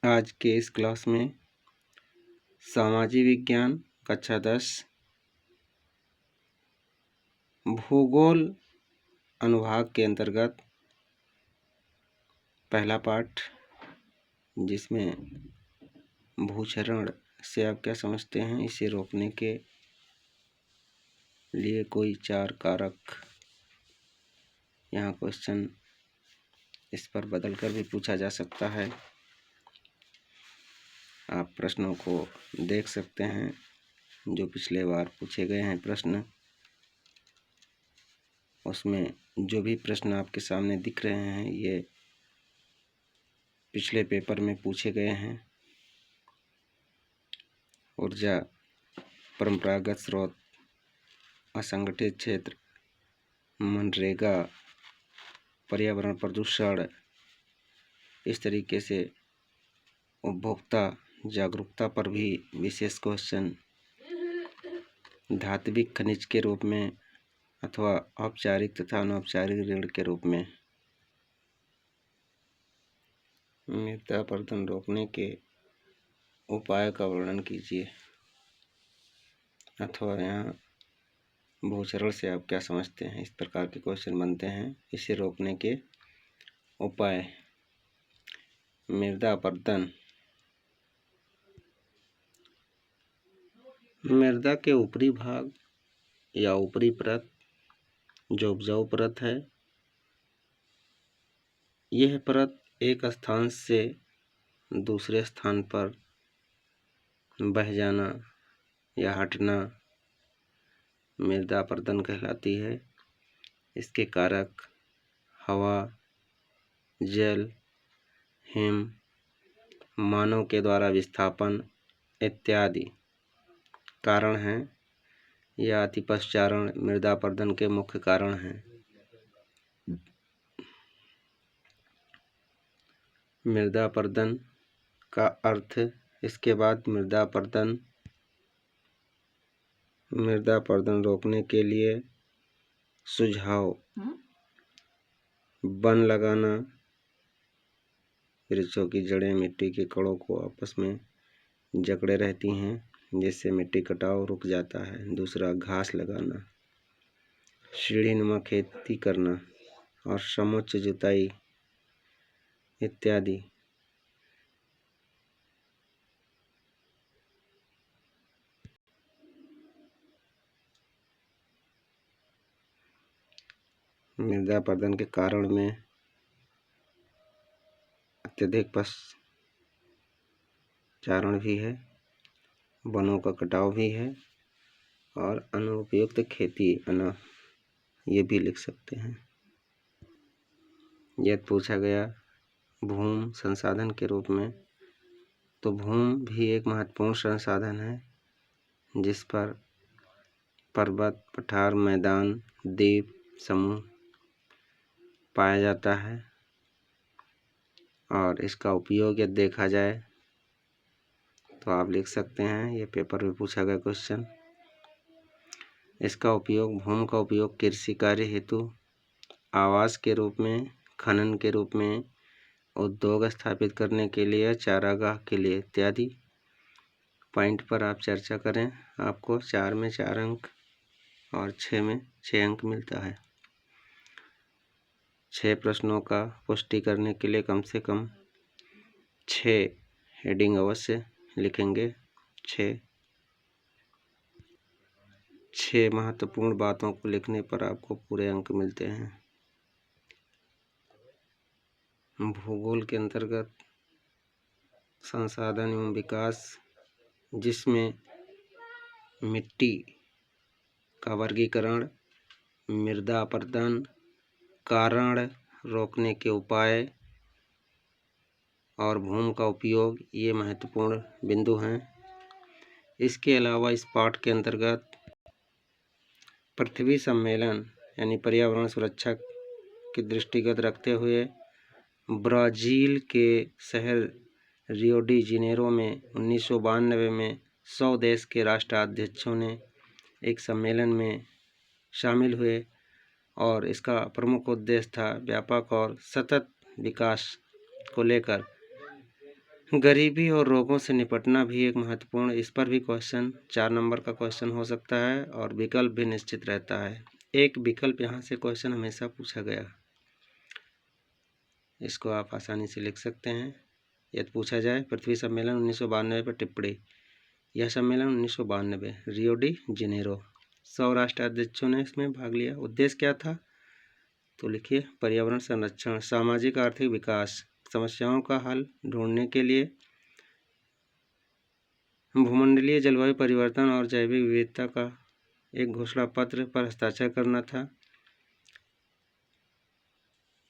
आज के इस क्लास में सामाजिक विज्ञान कक्षा 10 भूगोल अनुभाग के अंतर्गत पहला पाठ, जिसमें भूक्षरण से आप क्या समझते हैं, इसे रोकने के लिए कोई 4 कारक, यहाँ क्वेश्चन इस पर बदलकर भी पूछा जा सकता है। आप प्रश्नों को देख सकते हैं जो पिछले बार पूछे गए हैं प्रश्न, उसमें जो भी प्रश्न आपके सामने दिख रहे हैं ये पिछले पेपर में पूछे गए हैं। ऊर्जा, परंपरागत स्रोत, असंगठित क्षेत्र, मनरेगा, पर्यावरण प्रदूषण, इस तरीके से उपभोक्ता जागरूकता पर भी विशेष क्वेश्चन, धात्विक खनिज के रूप में अथवा औपचारिक तथा अनौपचारिक ऋण के रूप में, मृदा अपरदन रोकने के उपाय का वर्णन कीजिए, अथवा यहाँ भूक्षरण से आप क्या समझते हैं। इस प्रकार के क्वेश्चन बनते हैं। इसे रोकने के उपाय। मृदा अपरदन, मृदा के ऊपरी भाग या ऊपरी परत जो उपजाऊ परत है, यह परत एक स्थान से दूसरे स्थान पर बह जाना या हटना मृदा अपरदन कहलाती है। इसके कारक हवा, जल, हिम, मानव के द्वारा विस्थापन इत्यादि कारण हैं या अतिपसचारण मृदा अपरदन के मुख्य कारण हैं। मृदा अपरदन का अर्थ, इसके बाद मृदा अपरदन रोकने के लिए सुझाव। वन लगाना, वृक्षों की जड़ें मिट्टी के कणों को आपस में जकड़े रहती हैं, जिससे मिट्टी कटाव रुक जाता है। दूसरा, घास लगाना, सीढ़ीनुमा खेती करना और समोच्च जुताई इत्यादि। मृदा अपरदन के कारण में अत्यधिक पसचारण भी है, वनों का कटाव भी है और अनुपयुक्त खेती ये भी लिख सकते हैं। यह पूछा गया भूमि संसाधन के रूप में, तो भूमि भी एक महत्वपूर्ण संसाधन है, जिस पर पर्वत, पठार, मैदान, द्वीप समूह पाया जाता है और इसका उपयोग यदि देखा जाए तो आप लिख सकते हैं, ये पेपर में पूछा गया क्वेश्चन। इसका उपयोग, भूमि का उपयोग कृषि कार्य हेतु, आवास के रूप में, खनन के रूप में, उद्योग स्थापित करने के लिए, चारागाह के लिए इत्यादि पॉइंट पर आप चर्चा करें। आपको 4 में 4 अंक और 6 में 6 अंक मिलता है। 6 प्रश्नों का पुष्टि करने के लिए कम से कम 6 हेडिंग अवश्य लिखेंगे। 6 महत्वपूर्ण बातों को लिखने पर आपको पूरे अंक मिलते हैं। भूगोल के अंतर्गत संसाधन एवं विकास, जिसमें मिट्टी का वर्गीकरण, मृदा अपरदन, कारण, रोकने के उपाय और भूमि का उपयोग, ये महत्वपूर्ण बिंदु हैं। इसके अलावा इस पाठ के अंतर्गत पृथ्वी सम्मेलन यानी पर्यावरण सुरक्षा के दृष्टिगत रखते हुए ब्राज़ील के शहर रियो डी जेनेरो में 1992 में 100 देश के राष्ट्राध्यक्षों ने एक सम्मेलन में शामिल हुए और इसका प्रमुख उद्देश्य था व्यापक और सतत विकास को लेकर गरीबी और रोगों से निपटना भी एक महत्वपूर्ण, इस पर भी क्वेश्चन 4 नंबर का क्वेश्चन हो सकता है और विकल्प भी निश्चित रहता है। एक विकल्प यहाँ से क्वेश्चन हमेशा पूछा गया, इसको आप आसानी से लिख सकते हैं। यदि पूछा जाए पृथ्वी सम्मेलन 1992 पर टिप्पणी, यह सम्मेलन 1992 रियो डी जेनेरो, 100 राष्ट्राध्यक्षों ने इसमें भाग लिया। उद्देश्य क्या था, तो लिखिए पर्यावरण संरक्षण, सामाजिक आर्थिक विकास, समस्याओं का हल ढूंढने के लिए, भूमंडलीय जलवायु परिवर्तन और जैविक विविधता का एक घोषणा पत्र पर हस्ताक्षर करना था।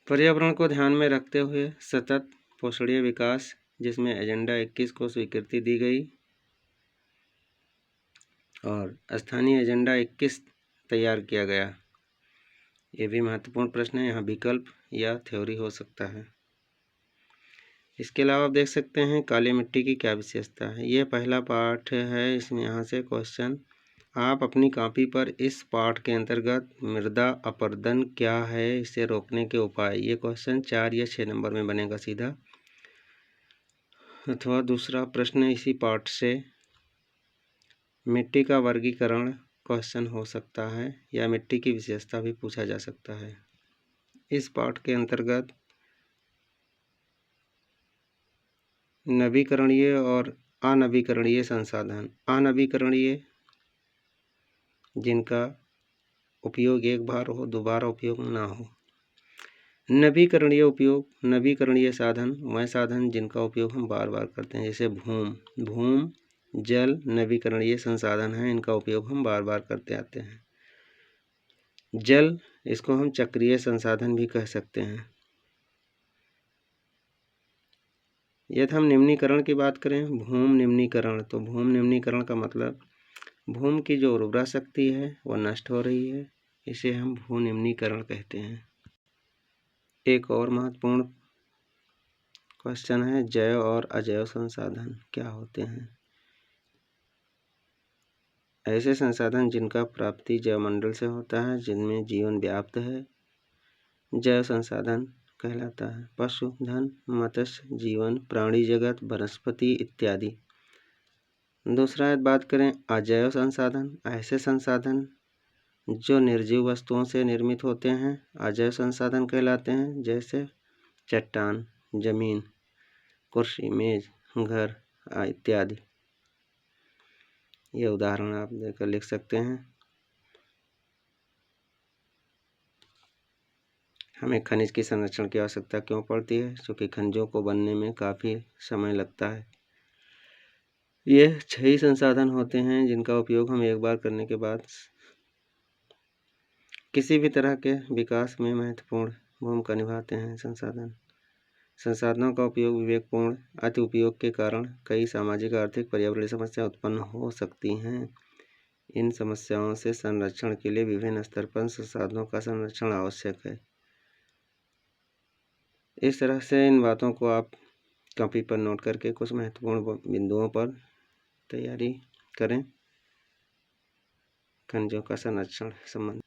पर्यावरण को ध्यान में रखते हुए सतत पोषणीय विकास, जिसमें एजेंडा 21 को स्वीकृति दी गई और स्थानीय एजेंडा 21 तैयार किया गया। ये भी महत्वपूर्ण प्रश्न है, यहाँ विकल्प या थ्योरी हो सकता है। इसके अलावा आप देख सकते हैं काली मिट्टी की क्या विशेषता है। यह पहला पाठ है, इसमें यहाँ से क्वेश्चन आप अपनी कॉपी पर इस पाठ के अंतर्गत मृदा अपरदन क्या है, इसे रोकने के उपाय, ये क्वेश्चन 4 या 6 नंबर में बनेगा सीधा। अथवा दूसरा प्रश्न इसी पाठ से मिट्टी का वर्गीकरण क्वेश्चन हो सकता है या मिट्टी की विशेषता भी पूछा जा सकता है। इस पाठ के अंतर्गत नवीकरणीय और अनवीकरणीय संसाधन, अनवीकरणीय जिनका उपयोग एक बार हो, दोबारा उपयोग ना हो। नवीकरणीय उपयोग, नवीकरणीय साधन वह साधन जिनका उपयोग हम बार बार करते हैं, जैसे भूम जल नवीकरणीय संसाधन है, इनका उपयोग हम बार बार करते आते हैं। जल, इसको हम चक्रीय संसाधन भी कह सकते हैं। यदि हम निम्नीकरण की बात करें, भूम निम्नीकरण, तो भूम निम्नीकरण का मतलब भूम की जो उर्वरा शक्ति है वह नष्ट हो रही है, इसे हम भू निम्नीकरण कहते हैं। एक और महत्वपूर्ण क्वेश्चन है जैव और अजैव संसाधन क्या होते हैं। ऐसे संसाधन जिनका प्राप्ति जैवमंडल से होता है, जिनमें जीवन व्याप्त है, जैव संसाधन कहलाता है। पशुधन, मत्स्य जीवन, प्राणी जगत, वनस्पति इत्यादि। दूसरा यदि बात करें अजैव संसाधन, ऐसे संसाधन जो निर्जीव वस्तुओं से निर्मित होते हैं, अजैव संसाधन कहलाते हैं, जैसे चट्टान, जमीन, कुर्सी, मेज, घर इत्यादि। ये उदाहरण आप देकर लिख सकते हैं। हमें खनिज की संरक्षण की आवश्यकता क्यों पड़ती है, क्योंकि खनिजों को बनने में काफ़ी समय लगता है। ये 6 ही संसाधन होते हैं जिनका उपयोग हम एक बार करने के बाद किसी भी तरह के विकास में महत्वपूर्ण भूमिका निभाते हैं। संसाधनों का उपयोग विवेकपूर्ण अति उपयोग के कारण कई सामाजिक, आर्थिक, पर्यावरणीय समस्याएं उत्पन्न हो सकती हैं। इन समस्याओं से संरक्षण के लिए विभिन्न स्तर पर संसाधनों का संरक्षण आवश्यक है। इस तरह से इन बातों को आप कॉपी पर नोट करके कुछ महत्वपूर्ण बिंदुओं पर तैयारी करें। खनिजों का संरक्षण संबंध,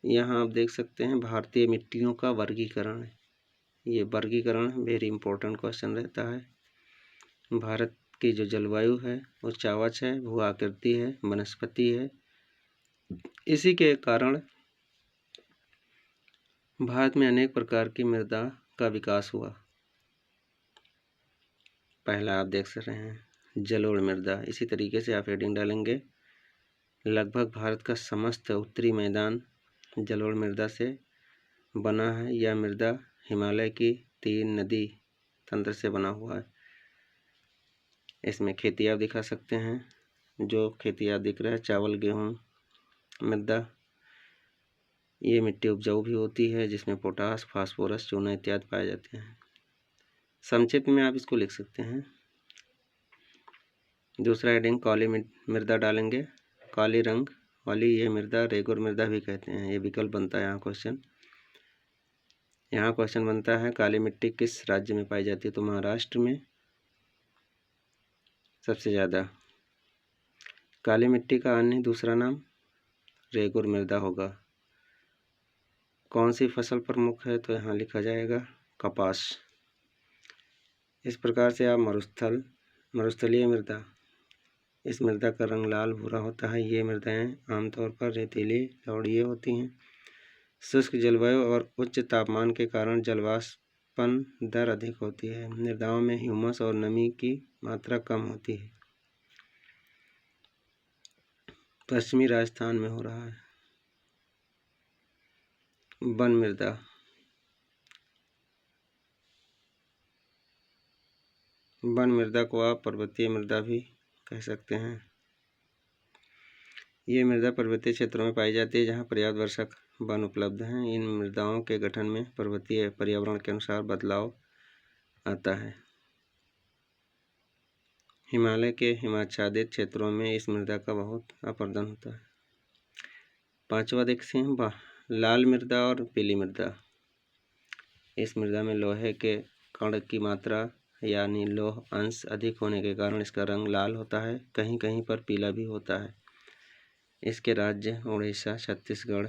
यहाँ आप देख सकते हैं भारतीय मिट्टियों का वर्गीकरण। ये वर्गीकरण वेरी इंपॉर्टेंट क्वेश्चन रहता है। भारत की जो जलवायु है वो चावच है, भू आकृति है, वनस्पति है। इसी के कारण भारत में अनेक प्रकार की मृदा का विकास हुआ। पहला आप देख रहे हैं जलोढ़ मृदा, इसी तरीके से आप हेडिंग डालेंगे लगभग भारत का समस्त उत्तरी मैदान जलोढ़ मृदा से बना है। यह मृदा हिमालय की 3 नदी तंत्र से बना हुआ है। इसमें खेती आप दिखा सकते हैं, जो खेती आप दिख रहा है चावल, गेहूँ मृदा। ये मिट्टी उपजाऊ भी होती है, जिसमें पोटास, फास्फोरस, चूना इत्यादि पाए जाते हैं। संक्षिप्त में आप इसको लिख सकते हैं। दूसरा हेडिंग काली मृदा डालेंगे। काली रंग वाली ये मृदा रेगुर मृदा भी कहते हैं। ये विकल्प बनता है यहाँ क्वेश्चन। यहाँ क्वेश्चन बनता है काली मिट्टी किस राज्य में पाई जाती है, तो महाराष्ट्र में सबसे ज़्यादा। काली मिट्टी का अन्य दूसरा नाम रेगुर मृदा होगा। कौन सी फसल प्रमुख है, तो यहाँ लिखा जाएगा कपास। इस प्रकार से आप मरुस्थलीय मृदा, इस मृदा का रंग लाल भूरा होता है। ये मृदाएं आमतौर पर रेतीली लवणीय होती हैं। शुष्क जलवायु और उच्च तापमान के कारण जलवाष्पन दर अधिक होती है। मृदाओं में ह्यूमस और नमी की मात्रा कम होती है। पश्चिमी राजस्थान में हो रहा है। वन मृदा, वन मृदा को आप पर्वतीय मृदा भी कह सकते हैं। ये मृदा पर्वतीय क्षेत्रों में पाई जाती है जहाँ पर्याप्त वर्षा वन उपलब्ध हैं। इन मृदाओं के गठन में पर्वतीय पर्यावरण के अनुसार बदलाव आता है। हिमालय के हिमाच्छादित क्षेत्रों में इस मृदा का बहुत अपर्दन होता है। पांचवा देखते हैं लाल मृदा और पीली मृदा। इस मृदा में लोहे के कण की मात्रा यानी लौह अंश अधिक होने के कारण इसका रंग लाल होता है, कहीं कहीं पर पीला भी होता है। इसके राज्य उड़ीसा, छत्तीसगढ़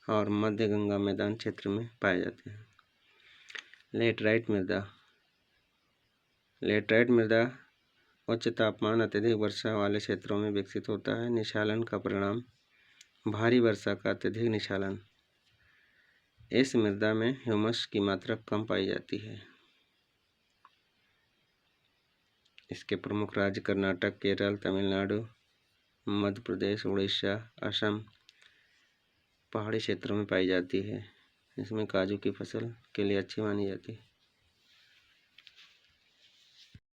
और मध्य गंगा मैदान क्षेत्र में पाए जाते हैं। लेटराइट मृदा, लेटराइट मृदा उच्च तापमान, अत्यधिक वर्षा वाले क्षेत्रों में विकसित होता है। निशालन का परिणाम भारी वर्षा का अत्यधिक निशालन। इस मृदा में ह्यूमस की मात्रा कम पाई जाती है। इसके प्रमुख राज्य कर्नाटक, केरल, तमिलनाडु, मध्य प्रदेश, उड़ीसा, असम पहाड़ी क्षेत्रों में पाई जाती है। इसमें काजू की फसल के लिए अच्छी मानी जाती है।